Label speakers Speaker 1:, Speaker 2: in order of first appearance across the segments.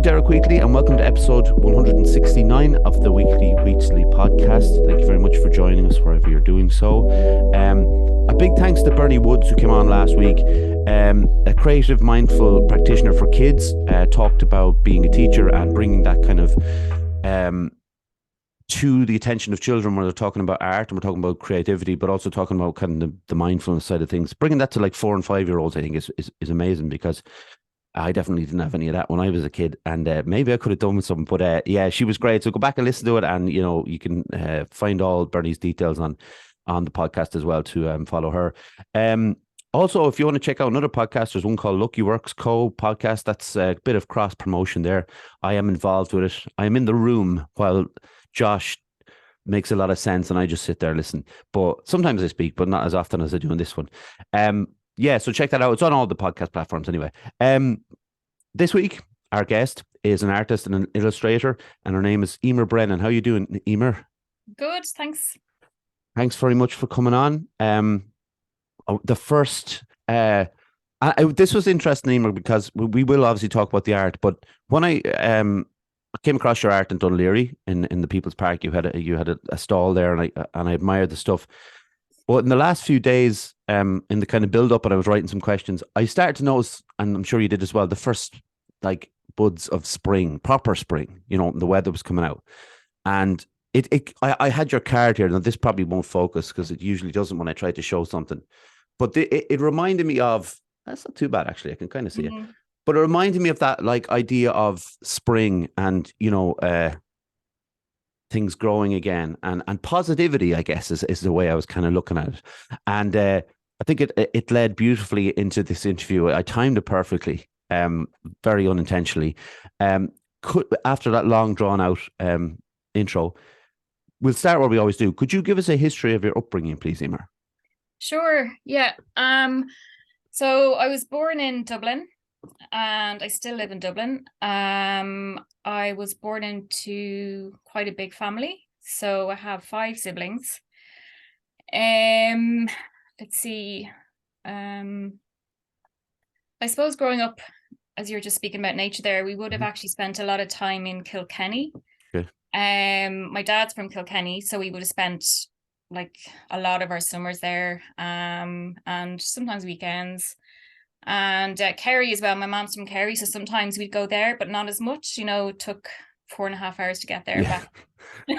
Speaker 1: Derek Wheatley, and welcome to episode 169 of the weekly Wheatley podcast. Thank you very much for joining us wherever you're doing so. A big thanks to Bernie Woods, who came on last week. A creative, mindful practitioner for kids, talked about being a teacher and bringing that kind of to the attention of children when they're talking about art, and we're talking about creativity, but also talking about kind of the mindfulness side of things. Bringing that to like 4 and 5 year olds, I think is amazing, because I definitely didn't have any of that when I was a kid, and maybe I could have done with something. But yeah, she was great. So go back and listen to it, and you can find all Bernie's details on the podcast as well to follow her. Also, if you want to check out another podcast, there's one called Lucky Works Co podcast. That's a bit of cross promotion there. I am involved with it. I am in the room while Josh makes a lot of sense, and I just sit there and listen. But sometimes I speak, but not as often as I do in this one. Yeah, so check that out. It's on all the podcast platforms anyway. This week, our guest is an artist and an illustrator, and her name is Eimear Brennan. How are you doing, Eimear?
Speaker 2: Good, thanks.
Speaker 1: Thanks very much for coming on. The first, this was interesting, Eimear, because we will obviously talk about the art, but when I came across your art in Dunleary in the People's Park, you had a stall there, and I admired the stuff. But in the last few days, in the kind of build up, and I was writing some questions, I started to notice, and I'm sure you did as well, the first like buds of spring, proper spring. The weather was coming out, and I had your card here. Now this probably won't focus because it usually doesn't when I try to show something, but it reminded me of, that's not too bad actually. I can kind of see it, but it reminded me of that like idea of spring and things growing again and positivity, I guess, is the way I was kind of looking at it. And I think it led beautifully into this interview. I timed it perfectly, very unintentionally. After that long drawn out intro, we'll start where we always do. Could you give us a history of your upbringing, please, Eimear?
Speaker 2: Sure, yeah. So I was born in Dublin, and I still live in Dublin. I was born into quite a big family, so I have 5 siblings. Let's see. I suppose growing up, as you were just speaking about nature there, we would have actually spent a lot of time in Kilkenny.
Speaker 1: Okay.
Speaker 2: My dad's from Kilkenny, so we would have spent like a lot of our summers there, and sometimes weekends. And Kerry as well. My mom's from Kerry, so sometimes we'd go there, but not as much. It took 4.5 hours to get there back in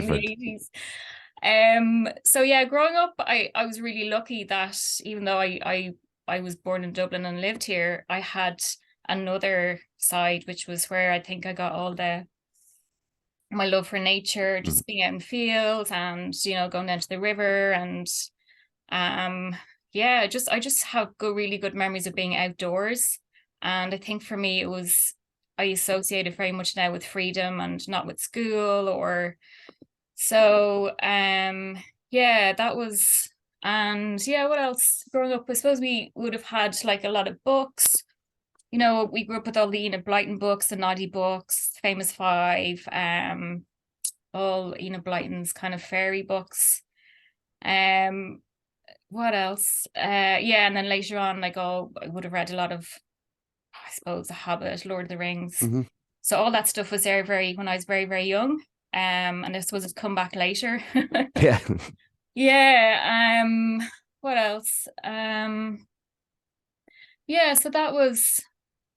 Speaker 2: the 80s. So yeah, growing up, I was really lucky that even though I was born in Dublin and lived here, I had another side, which was where I think I got all my love for nature, just being out in fields and going down to the river, and yeah, I just have really good memories of being outdoors. And I think for me, I associate it very much now with freedom and not with school or so. Yeah, that was, and yeah, what else? Growing up, I suppose we would have had like a lot of books. We grew up with all the Enid Blyton books, the Noddy books, Famous Five, all Enid Blyton's kind of fairy books. What else? Yeah, and then later on, like I would have read a lot of, I suppose, The Hobbit, Lord of the Rings. So all that stuff was there when I was very, very young. And I suppose it's come back later.
Speaker 1: Yeah.
Speaker 2: Yeah. What else? Yeah, so that was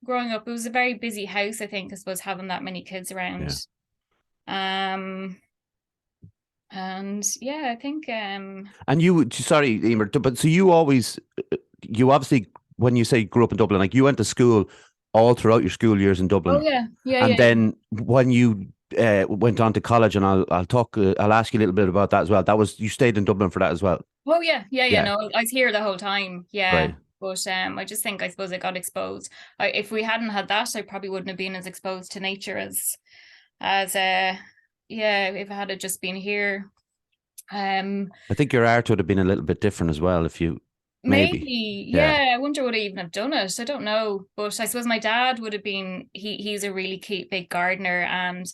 Speaker 2: growing up. It was a very busy house, I think, I suppose, having that many kids around. Yeah. And yeah, I think
Speaker 1: and sorry, Eimear, but so you obviously, when you say grew up in Dublin, like you went to school all throughout your school years in Dublin.
Speaker 2: Oh yeah.
Speaker 1: And then when you went on to college, and I'll ask you a little bit about that as well. You stayed in Dublin for that as well.
Speaker 2: Oh yeah. No, I was here the whole time. Yeah.
Speaker 1: Right.
Speaker 2: But I just think, I suppose, I got exposed. If we hadn't had that, I probably wouldn't have been as exposed to nature as yeah, if I had just been here.
Speaker 1: I think your art would have been a little bit different as well if you
Speaker 2: maybe. Yeah. I wonder would I even have done it. I don't know, but I suppose my dad would have been. He's a really big gardener, and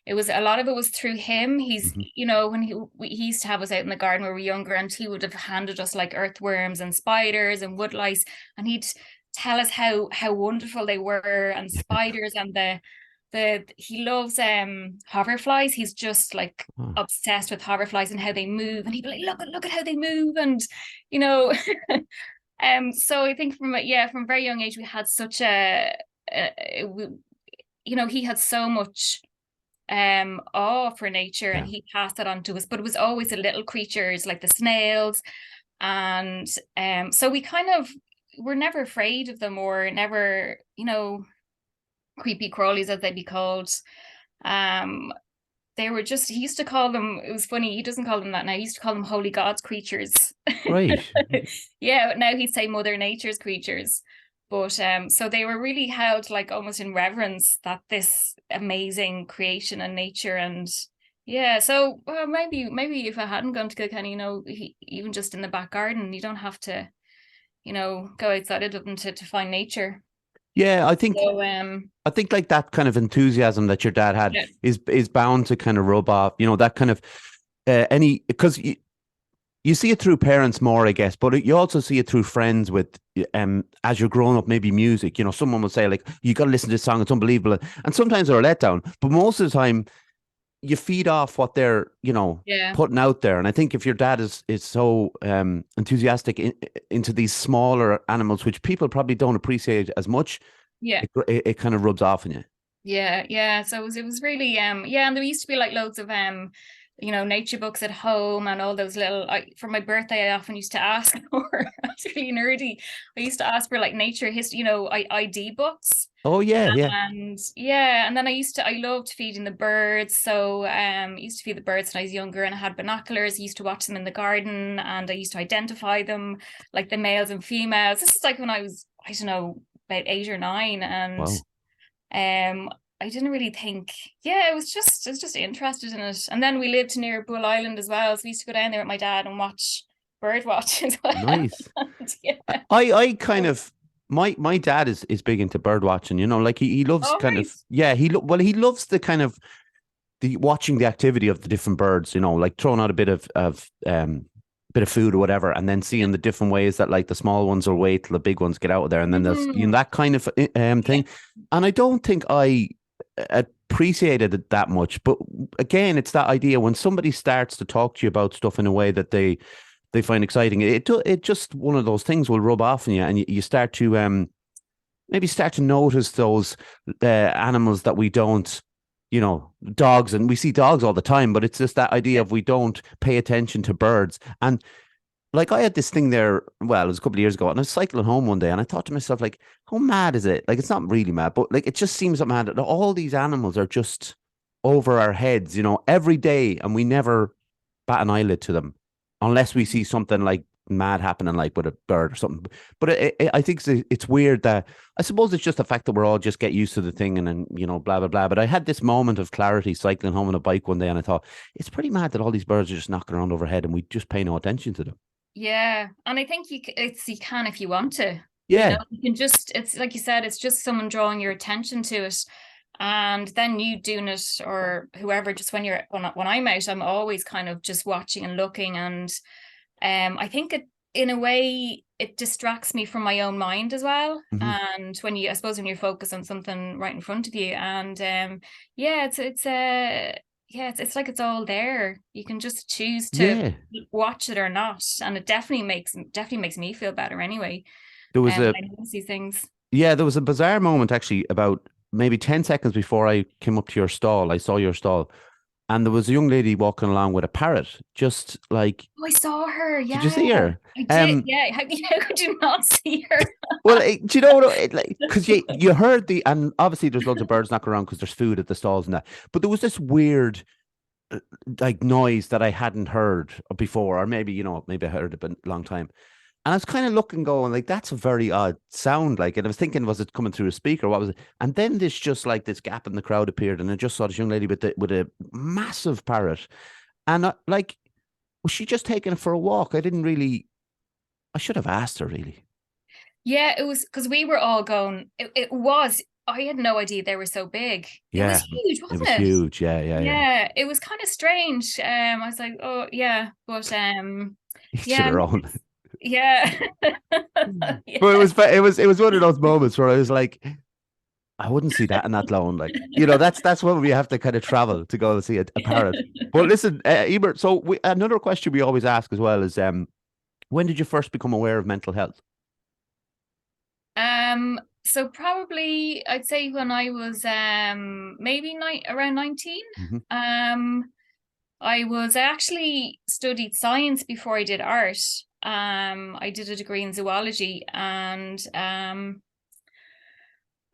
Speaker 2: a lot of it was through him. He's when he used to have us out in the garden when we were younger, and he would have handed us like earthworms and spiders and woodlice, and he'd tell us how wonderful they were, and spiders, and the he loves hoverflies. He's just like
Speaker 1: Oh,
Speaker 2: obsessed with hoverflies and how they move, and he'd be like, look at how they move, and you know. So I think from a very young age we had such he had so much awe for nature, and
Speaker 1: yeah.
Speaker 2: he passed that on to us, but it was always the little creatures like the snails, and so we kind of were never afraid of them, or never, creepy crawlies as they'd be called. um they were just, he used to call them, it was funny, he doesn't call them that now, he used to call them holy gods creatures.
Speaker 1: Right.
Speaker 2: Yeah, but now he'd say mother nature's creatures. But so they were really held like almost in reverence, that this amazing creation and nature. And yeah, so well, maybe if I hadn't gone to Kilkenny, even just in the back garden, you don't have to, go outside of Dublin to find nature.
Speaker 1: Yeah,
Speaker 2: So
Speaker 1: I think like that kind of enthusiasm that your dad had
Speaker 2: yeah,
Speaker 1: is bound to kind of rub off. That kind of any because you see it through parents more, I guess, but you also see it through friends with as you're growing up, maybe music. Someone will say like, "You got to listen to this song; it's unbelievable," and sometimes they're a letdown. But most of the time, you feed off what they're
Speaker 2: yeah,
Speaker 1: putting out there. And I think if your dad is so enthusiastic into these smaller animals, which people probably don't appreciate as much,
Speaker 2: yeah.
Speaker 1: it kind of rubs off on you.
Speaker 2: Yeah, yeah. So it was really yeah, and there used to be like loads of nature books at home, and all those little for my birthday I often used to ask for, it's really nerdy. I used to ask for like nature history, ID books.
Speaker 1: Oh yeah, yeah.
Speaker 2: And yeah, and then I loved feeding the birds. So I used to feed the birds when I was younger, and I had binoculars. I used to watch them in the garden, and I used to identify them, like the males and females. This is like when I was, I don't know, about 8 or 9. And
Speaker 1: Wow.
Speaker 2: I didn't really think, yeah, I was just interested in it. And then we lived near Bull Island as well, so we used to go down there with my dad and watch bird watch as well.
Speaker 1: Nice.
Speaker 2: And yeah.
Speaker 1: I kind of my dad is big into bird watching, like he loves
Speaker 2: Oh,
Speaker 1: kind
Speaker 2: right.
Speaker 1: of, yeah, he loves the kind of the watching the activity of the different birds, like throwing out a bit of food or whatever, and then
Speaker 2: Yeah.
Speaker 1: seeing the different ways that like the small ones will wait till the big ones get out of there, and then there's
Speaker 2: Mm,
Speaker 1: that kind of
Speaker 2: yeah.
Speaker 1: thing. And I don't think I appreciated it that much. But again, it's that idea when somebody starts to talk to you about stuff in a way that they find exciting. It just one of those things will rub off on you, and you start to maybe start to notice those animals that we don't, dogs, and we see dogs all the time, but it's just that idea
Speaker 2: Yeah.
Speaker 1: of we don't pay attention to birds. And like I had this thing there, well, it was a couple of years ago, and I was cycling home one day, and I thought to myself, like, how mad is it? Like, it's not really mad, but like, it just seems mad that all these animals are just over our heads, every day, and we never bat an eyelid to them unless we see something like mad happening, like with a bird or something. But I think it's weird that I suppose it's just the fact that we're all just get used to the thing, and then blah blah blah. But I had this moment of clarity cycling home on a bike one day, and I thought it's pretty mad that all these birds are just knocking around overhead, and we just pay no attention to them.
Speaker 2: Yeah, and I think you can if you want to.
Speaker 1: Yeah,
Speaker 2: You can just, it's like you said, it's just someone drawing your attention to it, and then you doing it, or whoever. Just when I'm out, I'm always kind of just watching and looking, and I think it, in a way, it distracts me from my own mind as well.
Speaker 1: hmm,
Speaker 2: And I suppose when you're focused on something right in front of you, and yeah, it's like it's all there. You can just choose to
Speaker 1: yeah.
Speaker 2: watch it or not, and it definitely makes me feel better anyway.
Speaker 1: There was a
Speaker 2: When I notice these things.
Speaker 1: Yeah, there was a bizarre moment actually about maybe 10 seconds before I came up to your stall. I saw your stall, and there was a young lady walking along with a parrot, just like,
Speaker 2: Oh, I saw her.
Speaker 1: did you
Speaker 2: Yeah,
Speaker 1: see her?
Speaker 2: I did.
Speaker 1: Um,
Speaker 2: Yeah, how could you not see her?
Speaker 1: well, do you know what? Like, because you heard and obviously there's loads of birds knocking around because there's food at the stalls and that. But there was this weird like noise that I hadn't heard before, or maybe maybe I heard it a long time. And I was kind of looking, going like, that's a very odd sound. Like, and I was thinking, was it coming through a speaker? What was it? And then this gap in the crowd appeared, and I just saw this young lady with a massive parrot, and like, was she just taking it for a walk? I didn't really. I should have asked her really.
Speaker 2: Yeah, it was because we were all going. It was. I had no idea they were so big. It was
Speaker 1: Yeah,
Speaker 2: huge,
Speaker 1: it was
Speaker 2: wasn't it?
Speaker 1: huge. Yeah, yeah, yeah.
Speaker 2: Yeah, it was kind of strange. I was like, oh yeah, but
Speaker 1: Each to
Speaker 2: yeah,
Speaker 1: their own.
Speaker 2: Yeah.
Speaker 1: But
Speaker 2: Yeah.
Speaker 1: it was one of those moments where I was like, I wouldn't see that in that loan. Like, that's when we have to kind of travel to go and see a parrot. But listen, Emer, so another question we always ask as well is, when did you first become aware of mental health?
Speaker 2: So probably I'd say when I was maybe around 19.
Speaker 1: Hmm.
Speaker 2: I actually studied science before I did art. I did a degree in zoology, and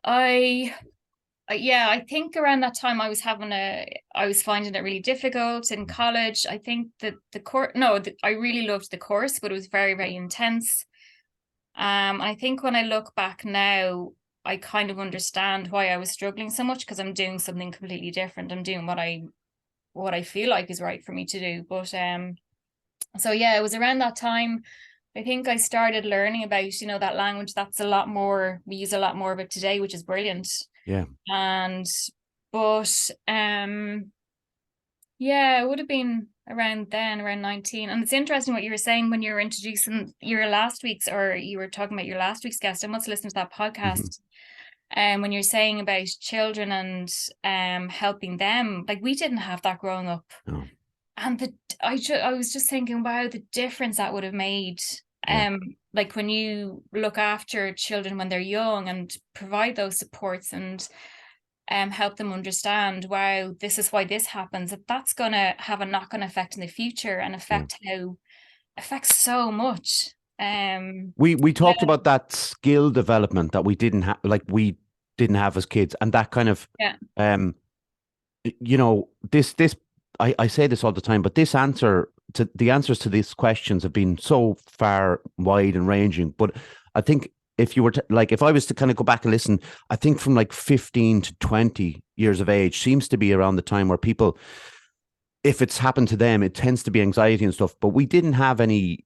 Speaker 2: I yeah, I think around that time I was finding it really difficult in college. I think that the course, no, I really loved the course, but it was very, very intense. I think when I look back now, I kind of understand why I was struggling so much, because I'm doing something completely different. I'm doing what I feel like is right for me to do. But so yeah, it was around that time I think I started learning about, that language. That's a lot more, we use a lot more of it today, which is brilliant.
Speaker 1: Yeah.
Speaker 2: And but yeah, it would have been around then, around 19. And it's interesting what you were saying when you were introducing your last week's, or you were talking about your last week's guest. I must listen to that
Speaker 1: Hmm.
Speaker 2: podcast. When you're saying about children and helping them, like we didn't have that growing up.
Speaker 1: No.
Speaker 2: And I was just thinking, wow, the difference that would have made.
Speaker 1: Yeah.
Speaker 2: Like when you look after children when they're young and provide those supports and help them understand, wow, this is why this happens, that's gonna have a knock-on effect in the future and
Speaker 1: Yeah.
Speaker 2: affects so much.
Speaker 1: We talked
Speaker 2: Yeah,
Speaker 1: about that skill development that we didn't have as kids, and that kind of
Speaker 2: yeah,
Speaker 1: um this I say this all the time, but the answers to these questions have been so far wide and ranging. But I think if you were to, like, if I was to kind of go back and listen, I think from like 15 to 20 years of age seems to be around the time where people, if it's happened to them, it tends to be anxiety and stuff. But we didn't have any,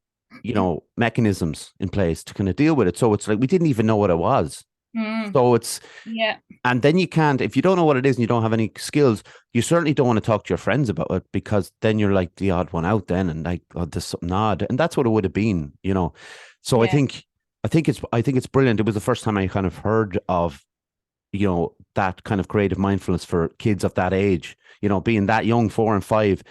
Speaker 1: mechanisms in place to kind of deal with it. So it's like we didn't even know what it was.
Speaker 2: mm,
Speaker 1: So it's,
Speaker 2: yeah,
Speaker 1: and then you can't, if you don't know what it is and you don't have any skills, you certainly don't want to talk to your friends about it, because then you're like the odd one out then, and like, oh, there's something odd. And that's what it would have been. So
Speaker 2: yeah,
Speaker 1: I think it's brilliant. It was the first time I kind of heard of, that kind of creative mindfulness for kids of that age, being that young, 4 and 5.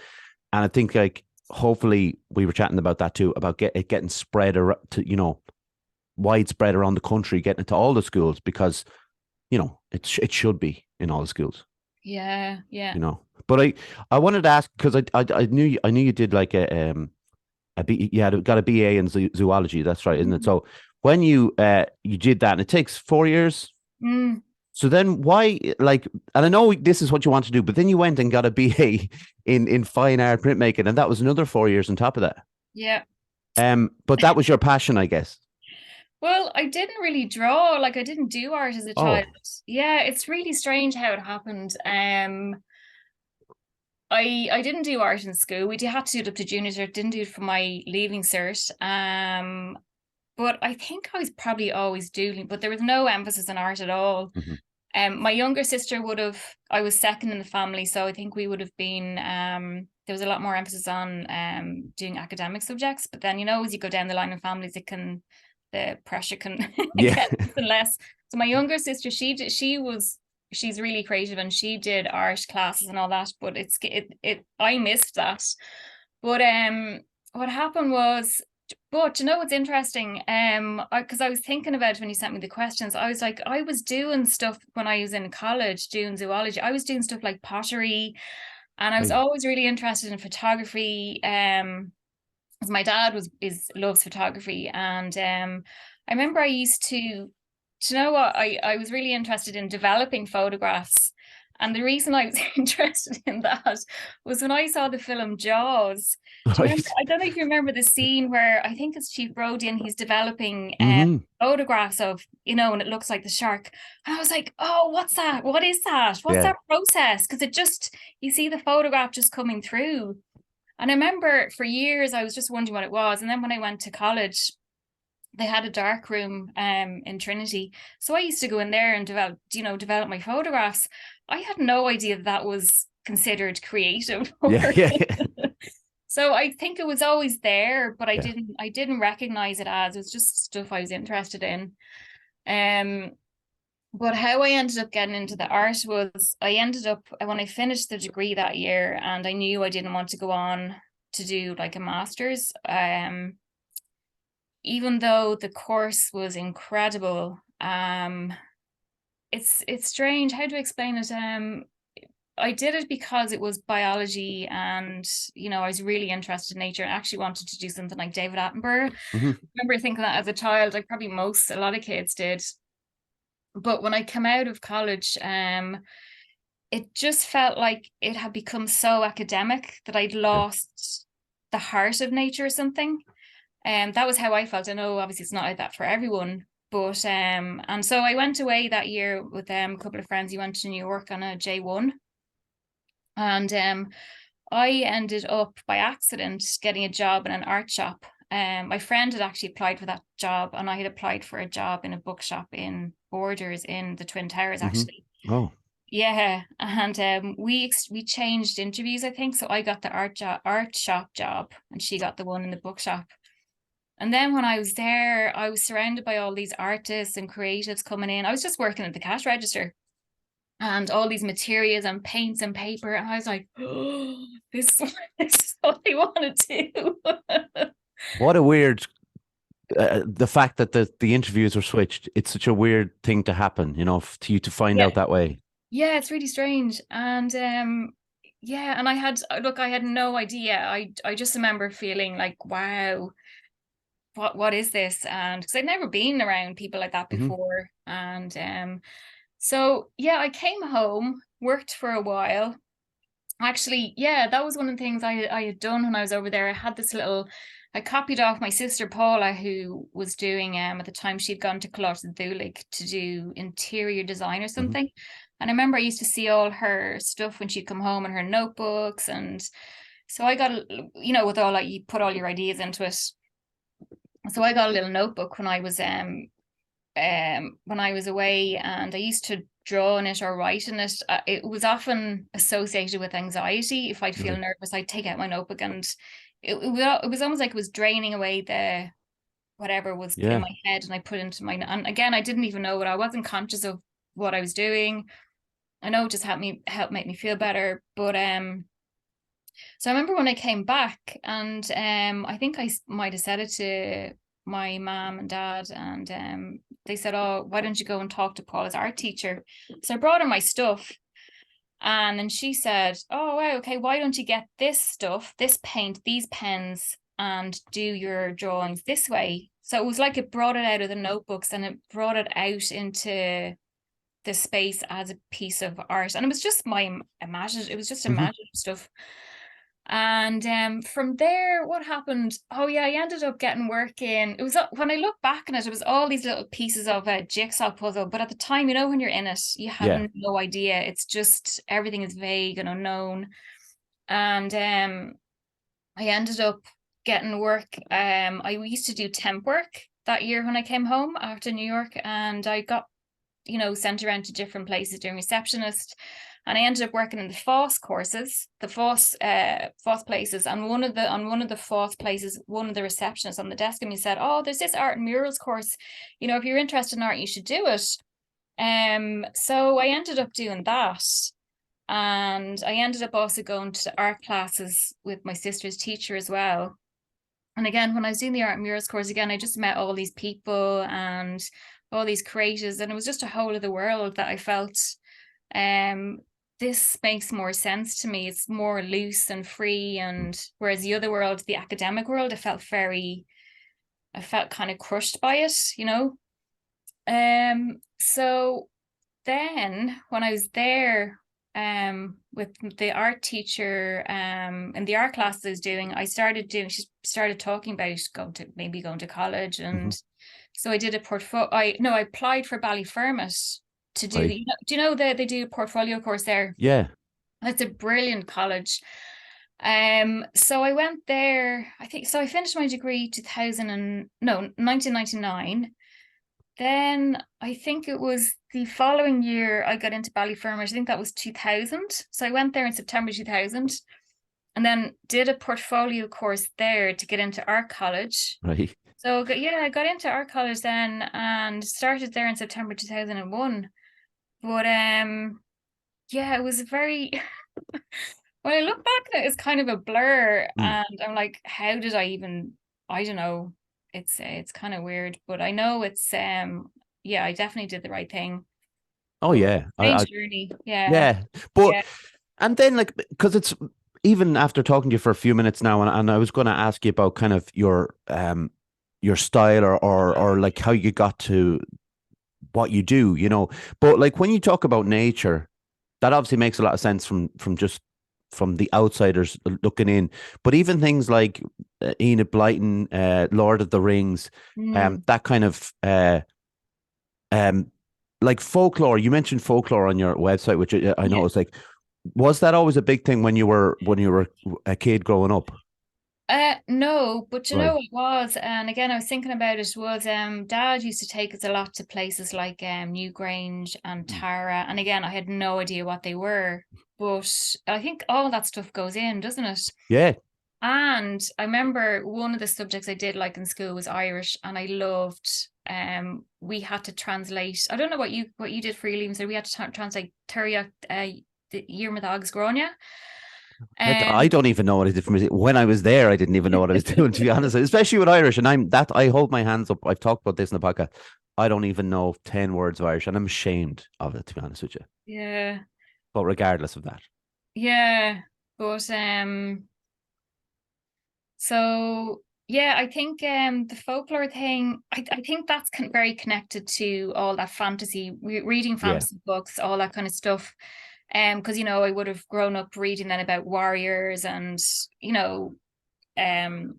Speaker 1: And I think, like, hopefully we were chatting about that too, about it getting spread around to, widespread around the country, getting it to all the schools, because it should be in all the schools.
Speaker 2: yeah, yeah.
Speaker 1: But I wanted to ask, because I knew you did like you had got a BA in zoology. That's right, isn't it? So when you did that, and it takes 4 years.
Speaker 2: Mm,
Speaker 1: So then why, like, and I know this is what you want to do, but then you went and got a BA in fine art printmaking, and that was another 4 years on top of that.
Speaker 2: yeah.
Speaker 1: But that was your passion, I guess.
Speaker 2: Well, I didn't really draw, like I didn't do art as a child.
Speaker 1: Oh.
Speaker 2: Yeah, it's really strange how it happened. I didn't do art in school. We had to do it up to junior cert, didn't do it for my leaving cert. But I think I was probably always doing, but there was no emphasis on art at all.
Speaker 1: Hmm.
Speaker 2: My younger sister would have, I was second in the family, so I think we would have been there was a lot more emphasis on doing academic subjects. But then, as you go down the line of families, the pressure can
Speaker 1: Yeah.
Speaker 2: get less and less. So my younger sister, she's really creative, and she did art classes and all that, but I missed that. But what happened was, but what's interesting? Because I was thinking about it when you sent me the questions. I was like, I was doing stuff when I was in college doing zoology. I was doing stuff like pottery, and I was
Speaker 1: Right.
Speaker 2: always really interested in photography. Because my dad loves photography, and I remember I used to know what, I was really interested in developing photographs. And the reason I was interested in that was when I saw the film Jaws. Do you remember?
Speaker 1: Right.
Speaker 2: I don't know if you remember the scene where I think it's Chief Brody and he's developing
Speaker 1: Hmm.
Speaker 2: photographs of, and it looks like the shark. And I was like, oh, what's that? What is that? What's
Speaker 1: Yeah.
Speaker 2: that process? Because you see the photograph just coming through. And I remember for years I was just wondering what it was. And then when I went to college, they had a dark room in Trinity. So I used to go in there and develop my photographs. I had no idea that was considered creative
Speaker 1: Yeah.
Speaker 2: work.
Speaker 1: Yeah.
Speaker 2: So I think it was always there, but
Speaker 1: Yeah.
Speaker 2: I didn't recognize it as, it was just stuff I was interested in. Um, but how I ended up getting into the art was I ended up, when I finished the degree that year, and I knew I didn't want to go on to do like a master's. Even though the course was incredible, it's strange. How do I explain it? I did it because it was biology, and I was really interested in nature and actually wanted to do something like David Attenborough.
Speaker 1: Hmm.
Speaker 2: I remember thinking that as a child, like probably a lot of kids did. But when I came out of college, it just felt like it had become so academic that I'd
Speaker 1: Yeah.
Speaker 2: lost the heart of nature or something. That was how I felt. I know obviously it's not like that for everyone, but and so I went away that year with a couple of friends. We went to New York on a J1, and I ended up by accident getting a job in an art shop. My friend had actually applied for that job, and I had applied for a job in a bookshop in Borders in the Twin Towers,
Speaker 1: Hmm.
Speaker 2: actually.
Speaker 1: Oh.
Speaker 2: Yeah, and we changed interviews, I think. So I got the art shop job, and she got the one in the bookshop. And then when I was there, I was surrounded by all these artists and creatives coming in. I was just working at the cash register, and all these materials and paints and paper. And I was like, oh, this is what I want to do.
Speaker 1: What a weird the fact that the interviews were switched. It's such a weird thing to happen, to you to find
Speaker 2: Yeah.
Speaker 1: out that way.
Speaker 2: Yeah, it's really strange. And yeah, and I had no idea. I just remember feeling like, wow, what is this? And because I'd never been around people like that
Speaker 1: Hmm.
Speaker 2: before. And so yeah, I came home, worked for a while. Actually, yeah, that was one of the things I had done when I was over there. I copied off my sister Paula, who was doing at the time she'd gone to Clot Dhulig to do interior design or
Speaker 1: Hmm.
Speaker 2: something. And I remember I used to see all her stuff when she'd come home and her notebooks. And so I got, with all that, you put all your ideas into it. So I got a little notebook when I was away, and I used to draw in it or write in it. It was often associated with anxiety. If I'd feel
Speaker 1: Right.
Speaker 2: nervous, I'd take out my notebook, and it was almost like it was draining away the whatever was in
Speaker 1: Yeah.
Speaker 2: my head, and I put into my. And again, I didn't even know what I wasn't conscious of what I was doing. I know it just helped make me feel better, but so I remember when I came back, and I think I might have said it to my mom and dad, and they said, "Oh, why don't you go and talk to Paula's art teacher?" So I brought her my stuff, and then she said, "Oh, wow, okay, why don't you get this stuff, this paint, these pens, and do your drawings this way?" So it was like it brought it out of the notebooks and it brought it out into the space as a piece of art, and it was just it was just
Speaker 1: Hmm.
Speaker 2: imaginative stuff. And from there, what happened? Oh yeah, I ended up getting work in. It was when I look back on it, it was all these little pieces of a jigsaw puzzle. But at the time, when you're in it, you have
Speaker 1: Yeah.
Speaker 2: no idea. It's just everything is vague and unknown. And I ended up getting work. I used to do temp work that year when I came home after New York, and I got sent around to different places doing receptionist. And I ended up working in the FOSS courses, the FOSS places. And on one of the FOSS places, one of the receptionists on the desk and me said, "Oh, there's this art and murals course. If you're interested in art, you should do it." So I ended up doing that. And I ended up also going to art classes with my sister's teacher as well. And again, when I was doing the art and murals course, again, I just met all these people and all these creators, and it was just a whole other world that I felt um this makes more sense to me. It's more loose and free, and whereas the other world, the academic world, I felt kind of crushed by it. So then when I was there with the art teacher and the art classes I was doing, she started talking about going to college.
Speaker 1: Hmm.
Speaker 2: And so I did a portfolio. I applied for Ballyfermot to do
Speaker 1: Right.
Speaker 2: do you know that they do a portfolio course there?
Speaker 1: Yeah.
Speaker 2: It's a brilliant college. So I went there, I think. So I finished my degree 1999. Then I think it was the following year I got into Ballyfermot. I think that was 2000. So I went there in September 2000. and then did a portfolio course there to get into art college.
Speaker 1: Right.
Speaker 2: So yeah, I got into art college then and started there in September 2001. But yeah, it was very when I look back at it, it's kind of a blur,
Speaker 1: Mm.
Speaker 2: and I'm like, how did I even, I don't know. It's kind of weird, but I know it's yeah, I definitely did the right thing.
Speaker 1: Oh
Speaker 2: But
Speaker 1: yeah.
Speaker 2: strange journey. Yeah.
Speaker 1: Yeah. But
Speaker 2: Yeah.
Speaker 1: and then like because it's even after talking to you for a few minutes now, and I was going to ask you about kind of your style or like how you got to what you do, you know. But like when you talk about nature, that obviously makes a lot of sense from just from the outsiders looking in. But even things like Enid Blyton, Lord of the Rings,
Speaker 2: Mm,
Speaker 1: that kind of um like folklore. You mentioned folklore on your website, which I know
Speaker 2: yeah.
Speaker 1: is like, was that always a big thing when you were a kid growing up?
Speaker 2: No, but you
Speaker 1: Right.
Speaker 2: know it was, and again I was thinking about it, was Dad used to take us a lot to places like Newgrange and
Speaker 1: Mm.
Speaker 2: Tara, and again I had no idea what they were, but I think all that stuff goes in, doesn't it?
Speaker 1: Yeah.
Speaker 2: And I remember one of the subjects I did like in school was Irish, and I loved we had to translate. I don't know what you did for your leaving, so we had to translate Turia the year my dog's grown ya.
Speaker 1: I
Speaker 2: Um
Speaker 1: don't even know what I did from when I was there. I didn't even know what I was doing, to be honest. Especially with Irish, and I hold my hands up. I've talked about this in the podcast. I don't even know 10 words of Irish, and I'm ashamed of it, to be honest with you.
Speaker 2: yeah,
Speaker 1: But regardless of that,
Speaker 2: yeah. But so yeah, I think the folklore thing, I think that's very connected to all that fantasy, reading
Speaker 1: yeah,
Speaker 2: fantasy books, all that kind of stuff. Because you know, I would have grown up reading then about warriors and you know, um,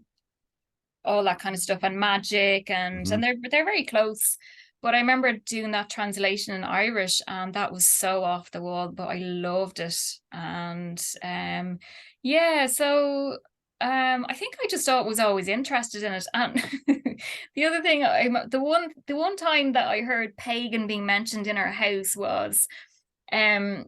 Speaker 2: all that kind of stuff and magic, and
Speaker 1: hmm,
Speaker 2: they're very close. But I remember doing that translation in Irish, and that was so off the wall, but I loved it. And yeah, so I think I just was always interested in it. And the other thing, the one time that I heard pagan being mentioned in our house was um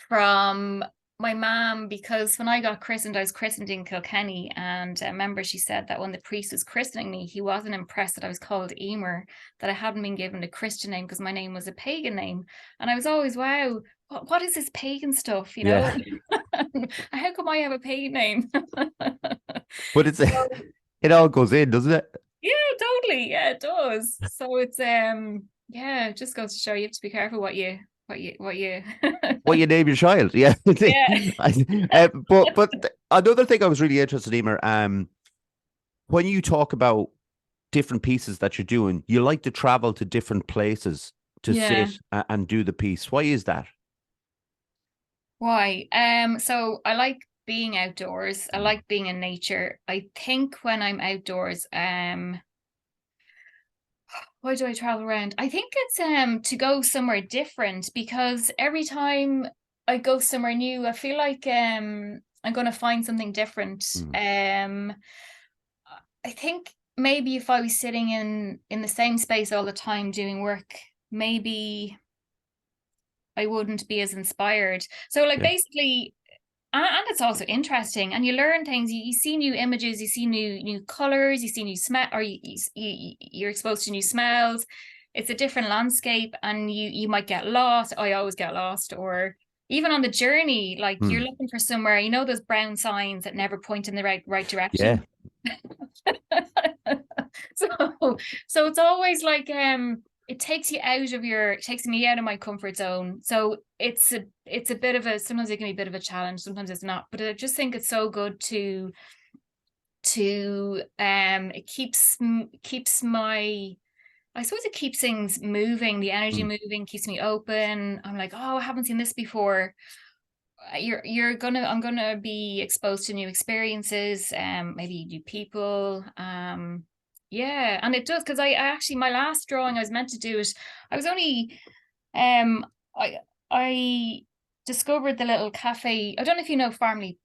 Speaker 2: from my mom, because when I got christened, I was christened in Kilkenny, and I remember she said that when the priest was christening me, he wasn't impressed that I was called Eimear, that I hadn't been given a Christian name because my name was a pagan name, and I was always, wow, what is this pagan stuff, you know?
Speaker 1: yeah.
Speaker 2: How come I have a pagan name?
Speaker 1: But it's
Speaker 2: So
Speaker 1: it all goes in, doesn't it?
Speaker 2: yeah, totally, yeah, it does. So it's yeah, it just goes to show you have to be careful what you
Speaker 1: What you name your child, yeah.
Speaker 2: yeah.
Speaker 1: But another thing I was really interested in, Emer, when you talk about different pieces that you're doing, you like to travel to different places to
Speaker 2: Yeah.
Speaker 1: sit and do the piece. Why is that?
Speaker 2: Why? So I like being outdoors. I
Speaker 1: Mm.
Speaker 2: like being in nature. I think when I'm outdoors, why do I travel around? I think it's to go somewhere different, because every time I go somewhere new, I feel like I'm gonna find something different.
Speaker 1: Mm.
Speaker 2: I think maybe if I was sitting in the same space all the time doing work, maybe I wouldn't be as inspired. So like
Speaker 1: Yeah.
Speaker 2: basically, and it's also interesting, and you learn things. You see new images, you see new colors, you see new smell, or you're exposed to new smells. It's a different landscape, and you might get lost. I always get lost, or even on the journey, like you're
Speaker 1: Mm.
Speaker 2: looking for somewhere. You know those brown signs that never point in the right
Speaker 1: Yeah.
Speaker 2: direction. So so it's always like it takes you out of it takes me out of my comfort zone. So it's a bit of a, sometimes it can be a bit of a challenge, sometimes it's not, but I just think it's so good to it keeps my, I suppose it keeps things moving, the energy
Speaker 1: Mm.
Speaker 2: moving, keeps me open. I'm like, oh, I haven't seen this before. You're gonna, I'm gonna be exposed to new experiences, maybe new people. Yeah, and it does, because I actually, my last drawing I was meant to do it, I was only um I discovered the little cafe. I don't know if you know Farmley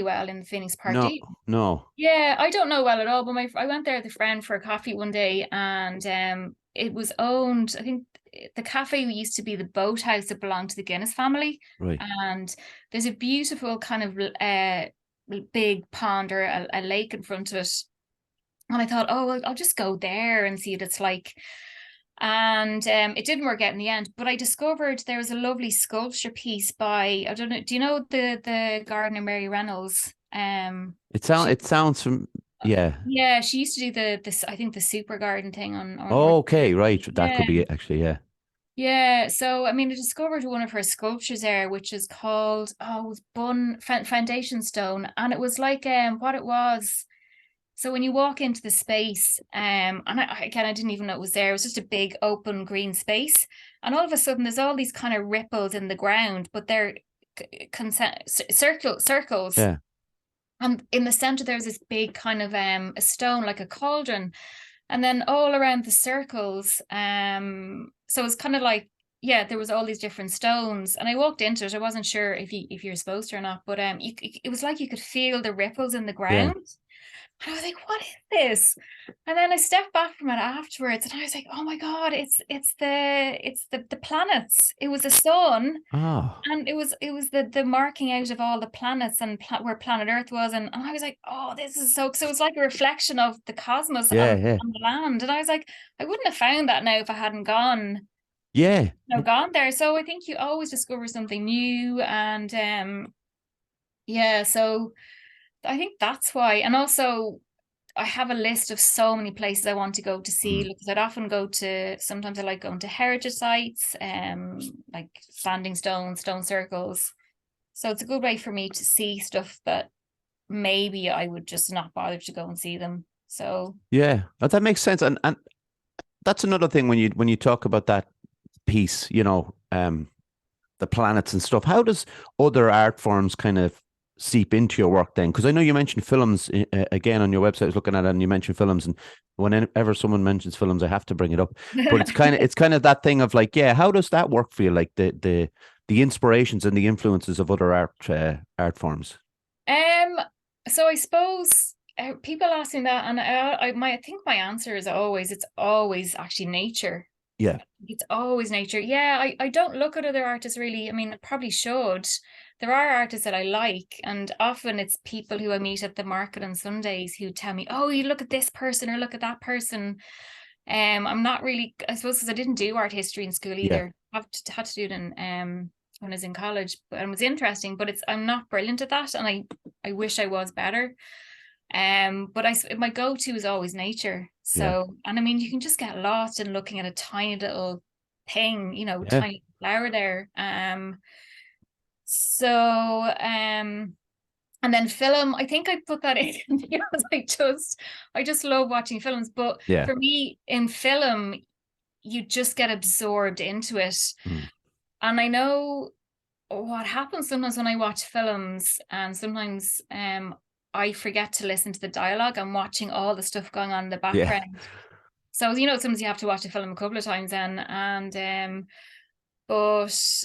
Speaker 2: well in the Phoenix Park, do
Speaker 1: No,
Speaker 2: you?
Speaker 1: no.
Speaker 2: Yeah, I don't know well at all, but I went there with a friend for a coffee one day, and it was owned, I think the cafe used to be the boathouse that belonged to the Guinness family.
Speaker 1: Right.
Speaker 2: And there's a beautiful kind of big pond or a lake in front of it. And I thought, oh, well, I'll just go there and see what it's like. And it didn't work out in the end, but I discovered there was a lovely sculpture piece by, I don't know, do you know the gardener Mary Reynolds?
Speaker 1: It sounds from, yeah.
Speaker 2: Yeah, she used to do the I think the super garden thing on
Speaker 1: Okay, right. That
Speaker 2: yeah.
Speaker 1: could be it, actually. Yeah.
Speaker 2: Yeah, so I mean, I discovered one of her sculptures there, which is called, oh, it was Foundation Stone, and it was like what it was. So when you walk into the space, and again, I didn't even know it was there. It was just a big open green space, and all of a sudden, there's all these kind of ripples in the ground, but they're circles.
Speaker 1: Yeah.
Speaker 2: And in the center, there's this big kind of a stone, like a cauldron, and then all around the circles, so it's kind of like, yeah, there was all these different stones, and I walked into it. I wasn't sure if you're supposed to or not, but it was like you could feel the ripples in the
Speaker 1: Yeah.
Speaker 2: ground. And I was like, what is this? And then I stepped back from it afterwards, and I was like, oh my God, it's the planets. It was the sun,
Speaker 1: Oh,
Speaker 2: and it was the marking out of all the planets and where planet Earth was, and I was like, oh, this is so it was like a reflection of the cosmos
Speaker 1: yeah,
Speaker 2: on
Speaker 1: yeah.
Speaker 2: the land. And I was like, I wouldn't have found that now if I hadn't
Speaker 1: Yeah.
Speaker 2: gone there. So I think you always discover something new, and yeah, so I think that's why. And also, I have a list of so many places I want to go to see,
Speaker 1: Mm.
Speaker 2: because I'd often go to, sometimes I like going to heritage sites, like standing stones, stone circles. So it's a good way for me to see stuff that maybe I would just not bother to go and see them. So
Speaker 1: Yeah. That makes sense. And that's another thing when you talk about that piece, the planets and stuff. How does other art forms kind of seep into your work then? Because I know you mentioned films again on your website. I was looking at it, and you mentioned films, and whenever someone mentions films, I have to bring it up. But it's kind of that thing of like, yeah, how does that work for you? Like the inspirations and the influences of other art forms.
Speaker 2: Um, so I suppose people ask me that, and I think my answer is always, it's always actually nature.
Speaker 1: Yeah,
Speaker 2: It's always nature. Yeah, I don't look at other artists really. I mean, I probably should. There are artists that I like, and often it's people who I meet at the market on Sundays who tell me, "Oh, you look at this person or look at that person." I'm not really, I suppose, because I didn't do art history in school
Speaker 1: yeah,
Speaker 2: either. Had to do it in when I was in college, but it was interesting. But I'm not brilliant at that, and I wish I was better. But my go-to is always nature.
Speaker 1: yeah,
Speaker 2: So, and I mean, you can just get lost in looking at a tiny little thing,
Speaker 1: yeah.
Speaker 2: tiny flower there. So and then film, I think I put that in because I just love watching films. But
Speaker 1: Yeah.
Speaker 2: for me, in film, you just get absorbed into it.
Speaker 1: Mm.
Speaker 2: And I know what happens sometimes when I watch films, and sometimes I forget to listen to the dialogue. I'm watching all the stuff going on in the
Speaker 1: Yeah.
Speaker 2: background. So, sometimes you have to watch a film a couple of times then. And but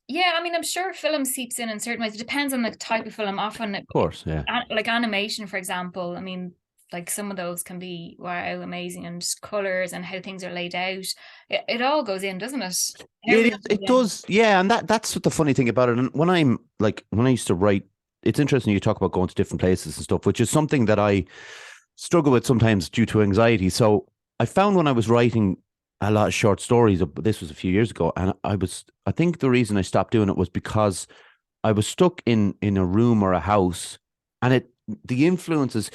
Speaker 2: yeah, I mean, I'm sure film seeps in certain ways. It depends on the type of film. Often
Speaker 1: Of course. Yeah.
Speaker 2: like animation, for example. I mean, like some of those can be, wow, amazing, and just colors and how things are laid out. It all goes in, doesn't it?
Speaker 1: It
Speaker 2: Everything
Speaker 1: is.
Speaker 2: goes
Speaker 1: It
Speaker 2: in.
Speaker 1: does. Yeah, and that's what the funny thing about it. And when I used to write, it's interesting you talk about going to different places and stuff, which is something that I struggle with sometimes due to anxiety. So I found when I was writing a lot of short stories, but this was a few years ago, and I think the reason I stopped doing it was because I was stuck in a room or a house, and the influences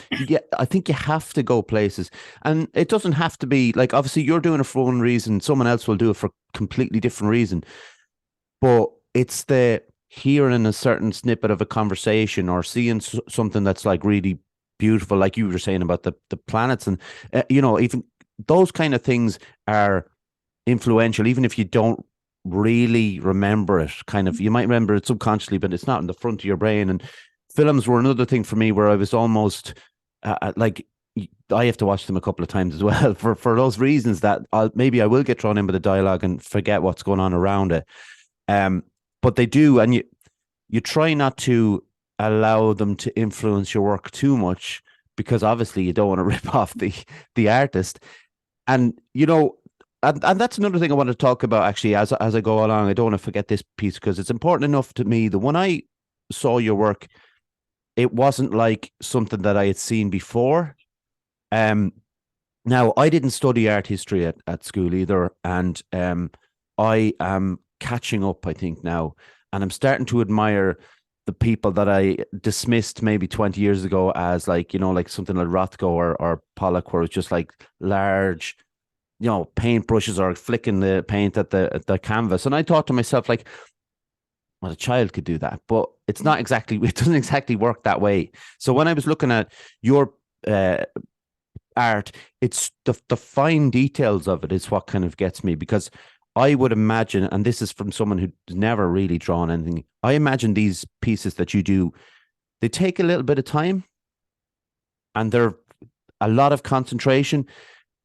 Speaker 1: I think you have to go places, and it doesn't have to be like, obviously you're doing it for one reason, someone else will do it for a completely different reason, but it's the hearing a certain snippet of a conversation or seeing something that's like really beautiful, like you were saying about the planets, and even those kind of things are influential, even if you don't really remember it. Kind of, you might remember it subconsciously, but it's not in the front of your brain. And films were another thing for me where I was almost like, I have to watch them a couple of times as well for those reasons, that maybe I will get drawn in with the dialogue and forget what's going on around it. But they do, and you try not to allow them to influence your work too much, because obviously you don't want to rip off the artist. And and that's another thing I want to talk about actually as I go along. I don't want to forget this piece because it's important enough to me that when I saw your work, it wasn't like something that I had seen before. Um, Now, I didn't study art history at school either, and I am catching up, I think, now, and I'm starting to admire the people that I dismissed maybe 20 years ago as like, like something like Rothko or Pollock, where it's just like large, paint brushes or flicking the paint at the canvas. And I thought to myself, like, well, a child could do that, but it's not exactly, it doesn't exactly work that way. So when I was looking at your art, it's the fine details of it is what kind of gets me, because I would imagine, and this is from someone who's never really drawn anything, I imagine these pieces that you do, they take a little bit of time and they're a lot of concentration.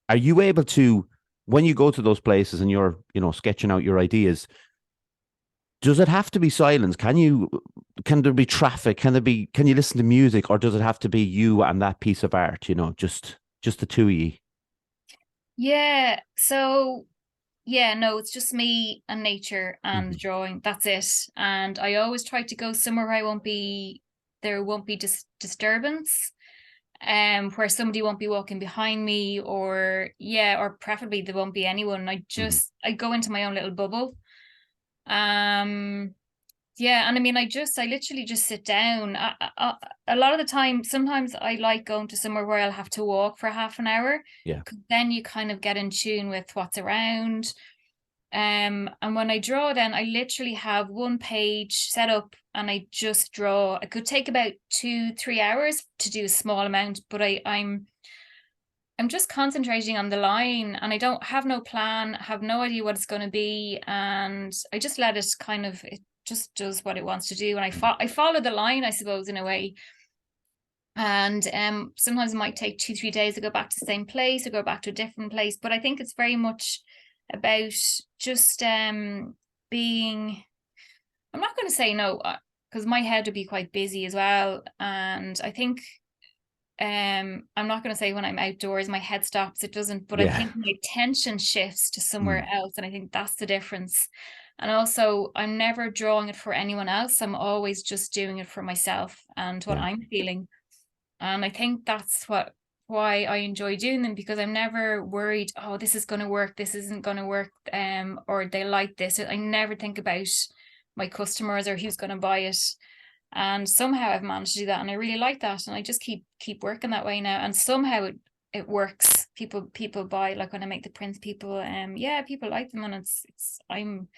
Speaker 1: Are you able to, when you go to those places and you're, sketching out your ideas, does it have to be silence? Can there be traffic? Can you listen to music, or does it have to be you and that piece of art, just the two of you?
Speaker 2: Yeah. So yeah, no, it's just me and nature and
Speaker 1: Mm-hmm.
Speaker 2: drawing. That's it. And I always try to go somewhere where there won't be disturbance, where somebody won't be walking behind me, or preferably there won't be anyone.
Speaker 1: Mm-hmm.
Speaker 2: I go into my own little bubble. Um, yeah, and I mean, I literally just sit down. A lot of the time, sometimes I like going to somewhere where I'll have to walk for half an hour.
Speaker 1: Yeah.
Speaker 2: 'Cause then you kind of get in tune with what's around. And when I draw, then I literally have one page set up and I just draw. It could take about 2, 3 hours to do a small amount, but I'm just concentrating on the line, and I don't have no plan, have no idea what it's going to be, and I just let it it just does what it wants to do, and I follow the line, I suppose, in a way. And sometimes it might take 2, 3 days to go back to the same place or go back to a different place, but I think it's very much about just being. I'm not going to say no, because my head would be quite busy as well, and I think I'm not going to say when I'm outdoors my head stops, it doesn't, but I
Speaker 1: Yeah.
Speaker 2: think my attention shifts to somewhere
Speaker 1: Mm.
Speaker 2: else, and I think that's the difference. And also, I'm never drawing it for anyone else, I'm always just doing it for myself and what
Speaker 1: Yeah.
Speaker 2: I'm feeling. And I think that's why I enjoy doing them, because I'm never worried, oh, this is going to work, this isn't going to work, or they like this. I never think about my customers or who's going to buy it. And somehow I've managed to do that, and I really like that, and I just keep working that way now, and somehow it works. People buy, like when I make the prints, people yeah, people like them, and it's I'm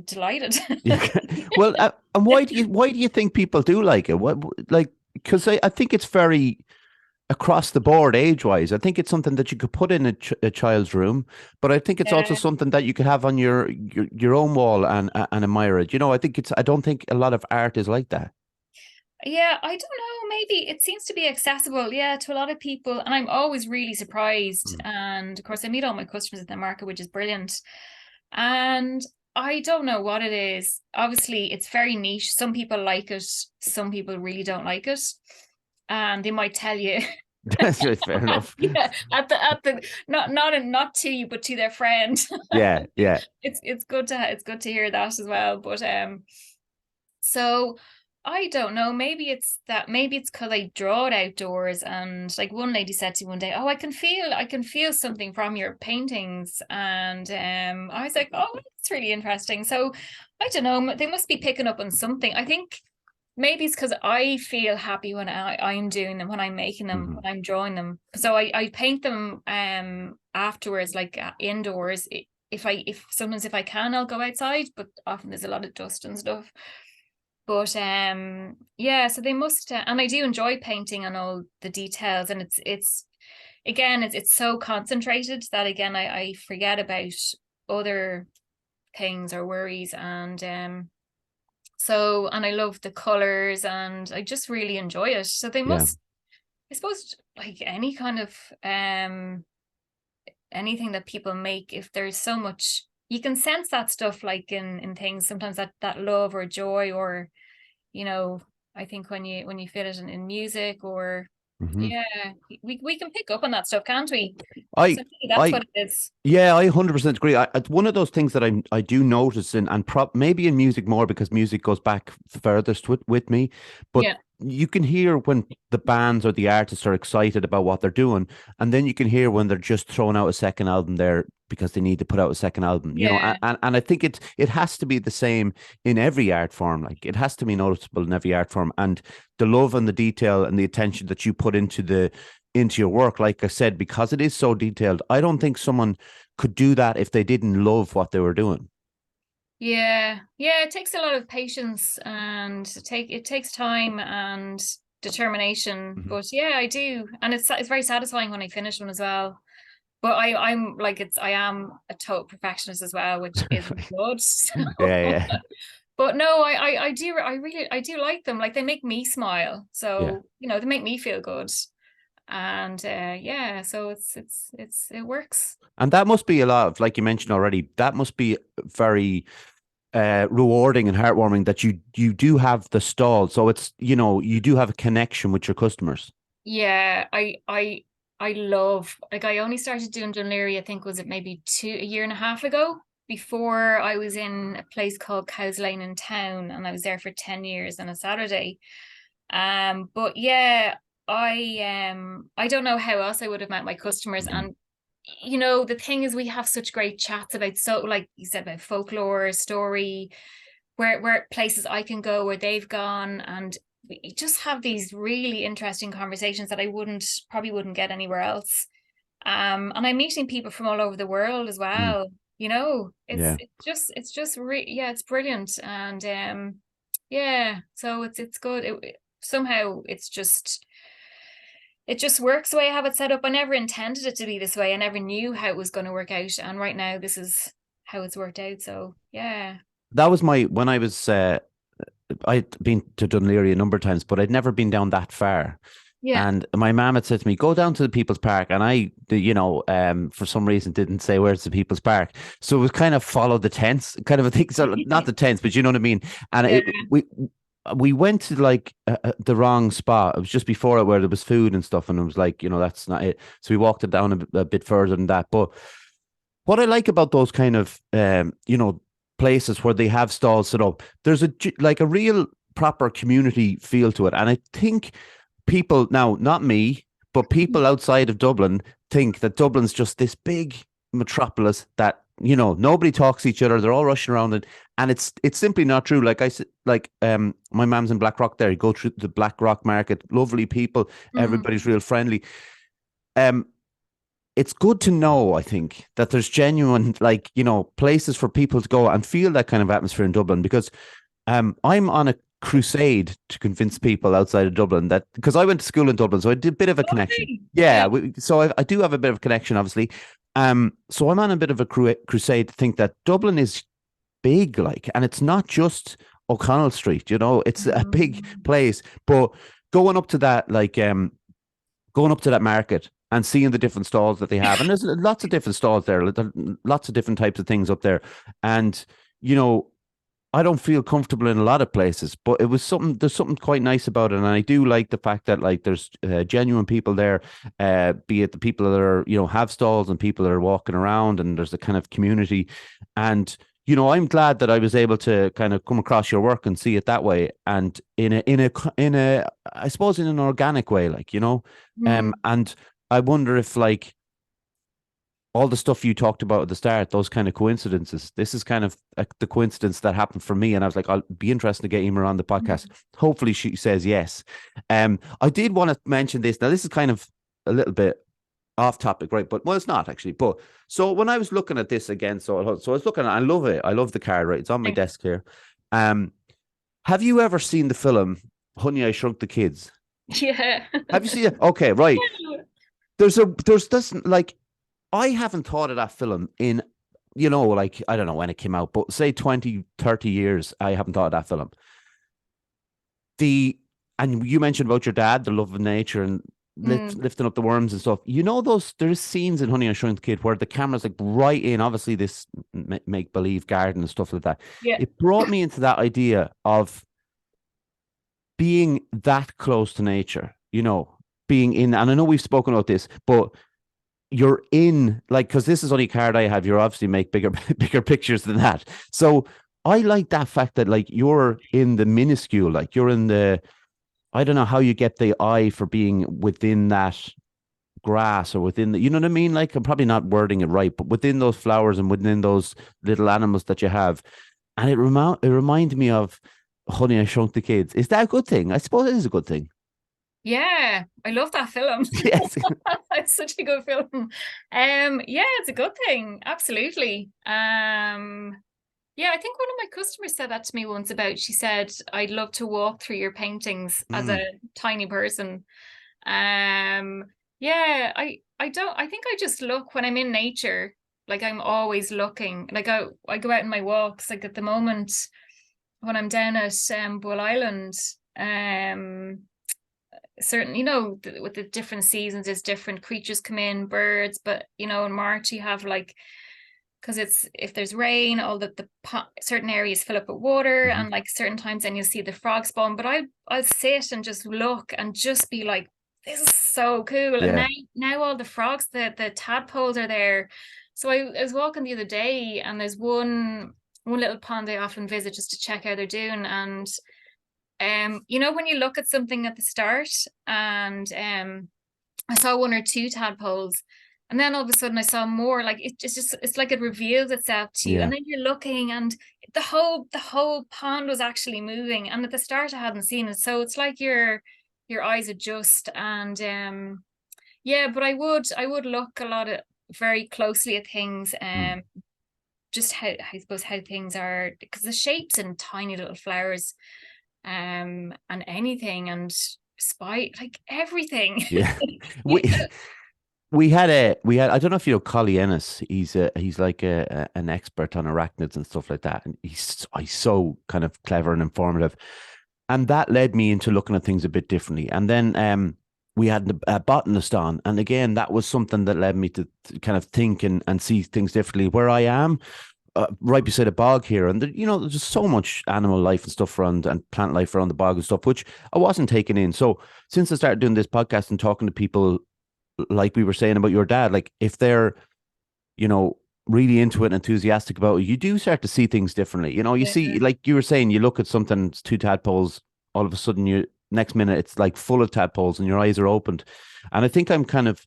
Speaker 2: delighted.
Speaker 1: Yeah. Well, and why do you think people do like it? What, like, because I think it's very across the board age wise. I think it's something that you could put in a child's room, but I think it's also
Speaker 2: Yeah.
Speaker 1: something that you could have on your own wall and admire it. I don't think a lot of art is like that.
Speaker 2: Yeah, I don't know. Maybe it seems to be accessible, yeah, to a lot of people. And I'm always really surprised.
Speaker 1: Mm.
Speaker 2: And of course, I meet all my customers at the market, which is brilliant. And I don't know what it is. Obviously, it's very niche. Some people like it, some people really don't like it. And they might tell you,
Speaker 1: That's right, fair enough.
Speaker 2: yeah, at the not to you, but to their friend.
Speaker 1: Yeah, yeah,
Speaker 2: It's good to hear that as well. But so I don't know. Maybe it's because I draw it outdoors, and like one lady said to me one day, "Oh, I can feel something from your paintings." And I was like, "Oh, that's really interesting." So I don't know. They must be picking up on something. I think maybe it's because I feel happy when I'm doing them, when I'm making them,
Speaker 1: hmm
Speaker 2: when I'm drawing them. So I paint them afterwards, like indoors. If sometimes if I can, I'll go outside, but often there's a lot of dust and stuff. But yeah, so they must and I do enjoy painting and all the details, and it's again it's so concentrated that again I forget about other things or worries. And so, and I love the colors and I just really enjoy it. So they
Speaker 1: yeah,
Speaker 2: must, I suppose, like any kind of anything that people make, if there's so much, you can sense that stuff, like in things sometimes, that love or joy, or you know, I think when you feel it in music, or
Speaker 1: Hmm.
Speaker 2: Yeah, we can pick up on that stuff, can't we?
Speaker 1: I,
Speaker 2: So maybe that's
Speaker 1: I,
Speaker 2: what it is.
Speaker 1: yeah, I 100% agree. It's one of those things that I do notice in, and maybe in music more because music goes back furthest with me, but
Speaker 2: Yeah,
Speaker 1: you can hear when the bands or the artists are excited about what they're doing, and then you can hear when they're just throwing out a second album there because they need to put out a second album, you know,
Speaker 2: yeah,
Speaker 1: and I think it has to be the same in every art form. Like it has to be noticeable in every art form, and the love and the detail and the attention that you put into your work, like I said, because it is so detailed, I don't think someone could do that if they didn't love what they were doing.
Speaker 2: yeah, yeah. It takes a lot of patience and it takes time and determination.
Speaker 1: Mhm.
Speaker 2: But yeah, I do, and it's very satisfying when I finish one as well. But I'm like I am a total perfectionist as well, which isn't good. So,
Speaker 1: Yeah, yeah,
Speaker 2: but no, I do like them. Like they make me smile.
Speaker 1: yeah.
Speaker 2: So, they make me feel good. And yeah, so it works.
Speaker 1: And that must be a lot of, like you mentioned already, that must be very rewarding and heartwarming that you do have the stall. So it's, you do have a connection with your customers.
Speaker 2: Yeah, I love, like, I only started doing Dunleary, I think was it maybe a year and a half ago. Before I was in a place called Cows Lane in town, and I was there for 10 years on a Saturday. But yeah, I don't know how else I would have met my customers.
Speaker 1: Mhm.
Speaker 2: And the thing is, we have such great chats about, so like you said, about folklore, story, where places I can go, where they've gone, and we just have these really interesting conversations that I probably wouldn't get anywhere else. And I'm meeting people from all over the world as
Speaker 1: Mm.
Speaker 2: well.
Speaker 1: Yeah.
Speaker 2: Yeah, it's brilliant. And yeah, so it's good. Somehow it just works the way I have it set up. I never intended it to be this way. I never knew how it was going to work out. And right now, this is how it's worked out. So yeah.
Speaker 1: That was when I was, I'd been to Dunleary a number of times, but I'd never been down that far.
Speaker 2: Yeah.
Speaker 1: And my mom had said to me, go down to the People's Park. And for some reason didn't say where's the People's Park. So it was kind of follow the tents kind of a thing. So not the tents, but you know what I mean? And
Speaker 2: Yeah.
Speaker 1: we went to like the wrong spot. It was just before it where there was food and stuff. And it was like, that's not it. So we walked it down a bit further than that. But what I like about those kind of, places where they have stalls set up, there's like a real proper community feel to it. And I think people now, not me, but people outside of Dublin think that Dublin's just this big metropolis that nobody talks to each other. They're all rushing around it, and it's simply not true. Like I said, my mom's in Blackrock. There, you go through the Blackrock Market, lovely people,
Speaker 2: Mhm.
Speaker 1: everybody's real friendly. Um, it's good to know, I think, that there's genuine, like, places for people to go and feel that kind of atmosphere in Dublin because I'm on a crusade to convince people outside of Dublin that, because I went to school in Dublin, so I did a bit of a connection.
Speaker 2: Okay.
Speaker 1: Yeah,
Speaker 2: Yeah.
Speaker 1: so I do have a bit of a connection, obviously. So I'm on a bit of a crusade to think that Dublin is big, like, and it's not just O'Connell Street, it's a big
Speaker 2: Mhm.
Speaker 1: place. But going up to that, like, going up to that market and seeing the different stalls that they have. And there's lots of different stalls there, lots of different types of things up there. And, you know, I don't feel comfortable in a lot of places, but there's something quite nice about it. And I do like the fact that like there's genuine people there, be it the people that are, have stalls and people that are walking around and there's a kind of community. And, I'm glad that I was able to kind of come across your work and see it that way. And I suppose in an organic way, like,
Speaker 2: Mhm.
Speaker 1: and I wonder if like, all the stuff you talked about at the start, those kind of coincidences. This is kind of the coincidence that happened for me, and I was like, I'll be interested to get Eimear on the podcast.
Speaker 2: Mhm.
Speaker 1: Hopefully, she says yes. I did want to mention this. Now, this is kind of a little bit off topic, right? But well, it's not actually. But so when I was looking at this again, so I was looking. I love it. I love the card. Right, it's on my
Speaker 2: Thanks.
Speaker 1: desk here. Um, have you ever seen the film Honey, I Shrunk the Kids?
Speaker 2: Yeah.
Speaker 1: Have you seen it? Okay, right. There's this like I haven't thought of that film in, like, I don't know when it came out, but say 20, 30 years, I haven't thought of that film. And you mentioned about your dad, the love of nature and
Speaker 2: Mm.
Speaker 1: lifting up the worms and stuff. There's scenes in Honey, I Shrunk the Kid where the camera's like right in, obviously this make believe garden and stuff like that.
Speaker 2: Yeah.
Speaker 1: It brought me into that idea of being that close to nature, being in, and I know we've spoken about this, but you're in, like, because this is only a card I have. You're obviously make bigger bigger pictures than that. So I like that fact that like you're in the minuscule, like you're in the. I don't know how you get the eye for being within that grass or within the, you know what I mean? Like I'm probably not wording it right, but within those flowers and within those little animals that you have, and it reminded me of Honey, I Shrunk the Kids. Is that a good thing? I suppose it is a good thing.
Speaker 2: Yeah, I love that film.
Speaker 1: Yes.
Speaker 2: It's such a good film. Yeah, it's a good thing. Absolutely. Yeah, I think one of my customers said that to me once about, she said, I'd love to walk through your paintings as a tiny person. Um, yeah, I think I just look when I'm in nature, like I'm always looking. Like I go out in my walks, like at the moment when I'm down at Bull Island, certain, with the different seasons, there's different creatures come in, birds, but in March you have like, because it's, if there's rain, all the certain areas fill up with water, and like certain times then you'll see the frog spawn. But I'll sit and just look and just be like, this is so cool. And
Speaker 1: Yeah.
Speaker 2: now all the frogs, the tadpoles are there. So I was walking the other day, and there's one little pond I often visit just to check how they're doing. And when you look at something at the start, and I saw one or two tadpoles, and then all of a sudden I saw more. Like it's like it reveals itself to you,
Speaker 1: Yeah.
Speaker 2: and then you're looking, and the whole pond was actually moving. And at the start I hadn't seen it, so it's like your eyes adjust. And yeah, but I would look a lot at very closely at things, just how, I suppose, how things are, because the shapes and tiny little flowers, and anything, and like everything.
Speaker 1: Yeah. We
Speaker 2: Yeah.
Speaker 1: we had I don't know if you know Collie Ennis. He's like an expert on arachnids and stuff like that. And he's so kind of clever and informative. And that led me into looking at things a bit differently. And then we had a botanist on. And again, that was something that led me to kind of think and see things differently. Where I am, right beside a bog here, and there's just so much animal life and stuff around, and plant life around the bog and stuff, which I wasn't taking in. So since I started doing this podcast and talking to people, like we were saying about your dad, like if they're, really into it and enthusiastic about it, you do start to see things differently. You see, like you were saying, you look at something, it's two tadpoles, all of a sudden next minute it's like full of tadpoles and your eyes are opened. And I think I'm kind of